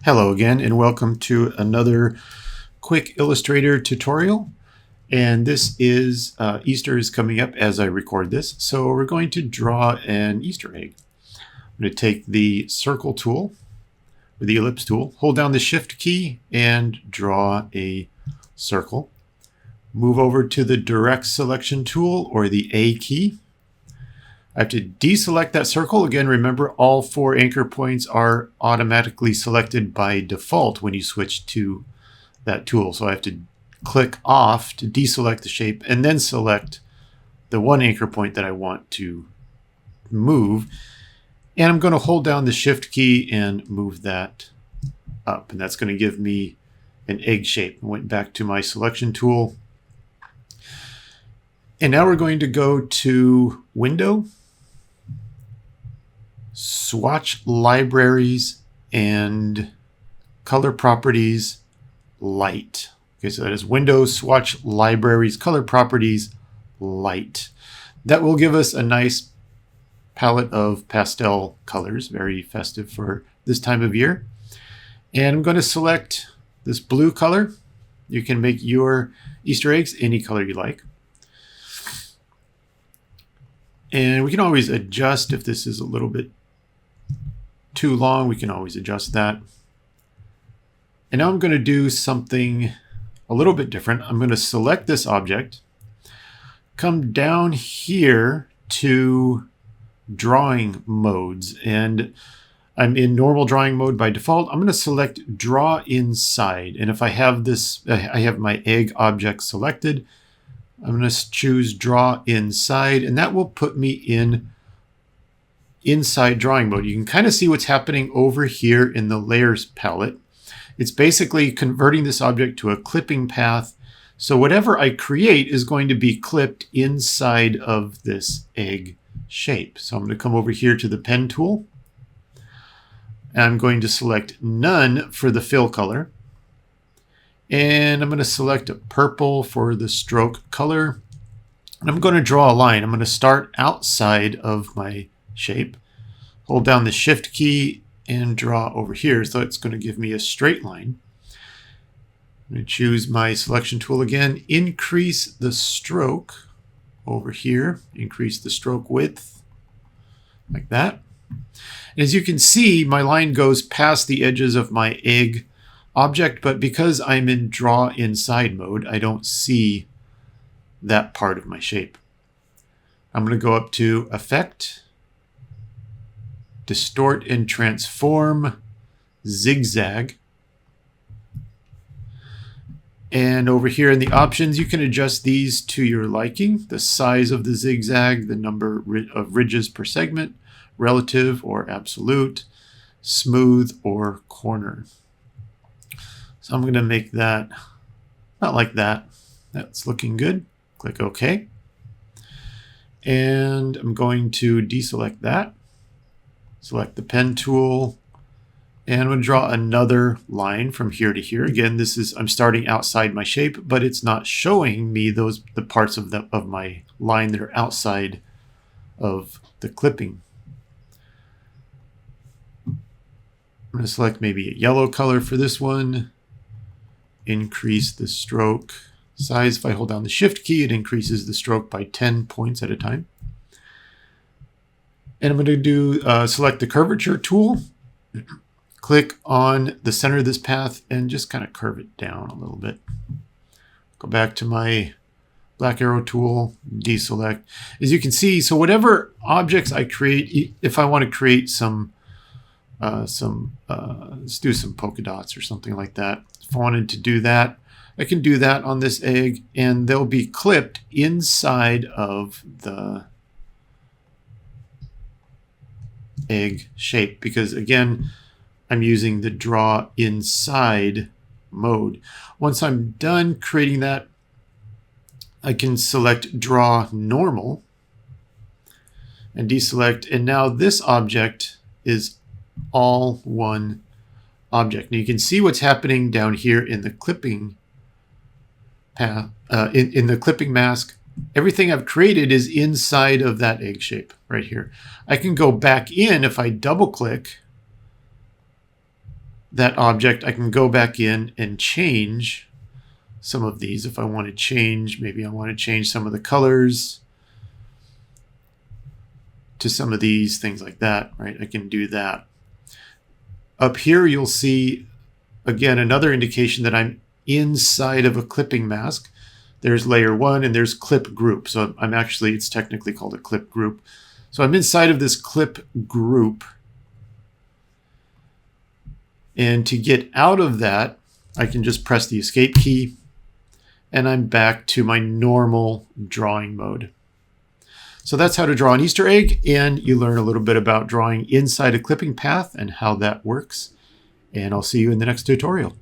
Hello again, and welcome to another quick Illustrator tutorial. And this is Easter is coming up as I record this, so we're going to draw an Easter egg. I'm going to take the circle tool or the ellipse tool, hold down the Shift key, and draw a circle. Move over to the direct selection tool or the A key. I have to deselect that circle. Again, remember all 4 anchor points are automatically selected by default when you switch to that tool. So I have to click off to deselect the shape and then select the 1 anchor point that I want to move. And I'm going to hold down the Shift key and move that up. And that's going to give me an egg shape. I went back to my selection tool. And now we're going to go to Window, Swatch Libraries, and Color Properties, Light. Okay, so that is Windows, Swatch Libraries, Color Properties, Light. That will give us a nice palette of pastel colors, very festive for this time of year. And I'm going to select this blue color. You can make your Easter eggs any color you like. And we can always adjust if this is a little bit too long, we can always adjust that. And now I'm going to do something a little bit different. I'm going to select this object, come down here to drawing modes, and I'm in normal drawing mode by default. I'm going to select draw inside. And if I have this, I have my egg object selected. I'm going to choose draw inside, and that will put me in inside drawing mode. You can kind of see what's happening over here in the layers palette. It's basically converting this object to a clipping path. So whatever I create is going to be clipped inside of this egg shape. So I'm going to come over here to the pen tool. And I'm going to select none for the fill color. And I'm going to select a purple for the stroke color. And I'm going to draw a line. I'm going to start outside of my shape, hold down the Shift key, and draw over here. So it's going to give me a straight line. I'm going to choose my selection tool again, increase the stroke over here, increase the stroke width like that. And as you can see, my line goes past the edges of my egg object, but because I'm in draw inside mode, I don't see that part of my shape. I'm going to go up to Effect, Distort and Transform, Zigzag. And over here in the options, you can adjust these to your liking. The size of the zigzag, the number of ridges per segment, relative or absolute, smooth or corner. So I'm going to make that not like that. That's looking good. Click OK. And I'm going to deselect that. Select the pen tool, and I'm going to draw another line from here to here. Again, I'm starting outside my shape, but it's not showing me the parts of my line that are outside of the clipping. I'm going to select maybe a yellow color for this one. Increase the stroke size. If I hold down the Shift key, it increases the stroke by 10 points at a time. And I'm going to select the curvature tool, click on the center of this path, and just kind of curve it down a little bit. Go back to my black arrow tool, deselect. As you can see, so whatever objects I create, if I want to create let's do some polka dots or something like that. If I wanted to do that, I can do that on this egg, and they'll be clipped inside of the egg shape, because again, I'm using the draw inside mode. Once I'm done creating that, I can select draw normal and deselect, and now this object is all one object. And you can see what's happening down here in the clipping path, in the clipping mask. Everything I've created is inside of that egg shape right here. I can go back in if I double click that object, I can go back in and change some of these. If I want to change, maybe I want to change some of the colors to some of these, things like that, right? I can do that. Up here, you'll see, again, another indication that I'm inside of a clipping mask. There's layer 1 and there's clip group. So I'm actually, it's technically called a clip group. So I'm inside of this clip group. And to get out of that, I can just press the escape key and I'm back to my normal drawing mode. So that's how to draw an Easter egg, and you learn a little bit about drawing inside a clipping path and how that works. And I'll see you in the next tutorial.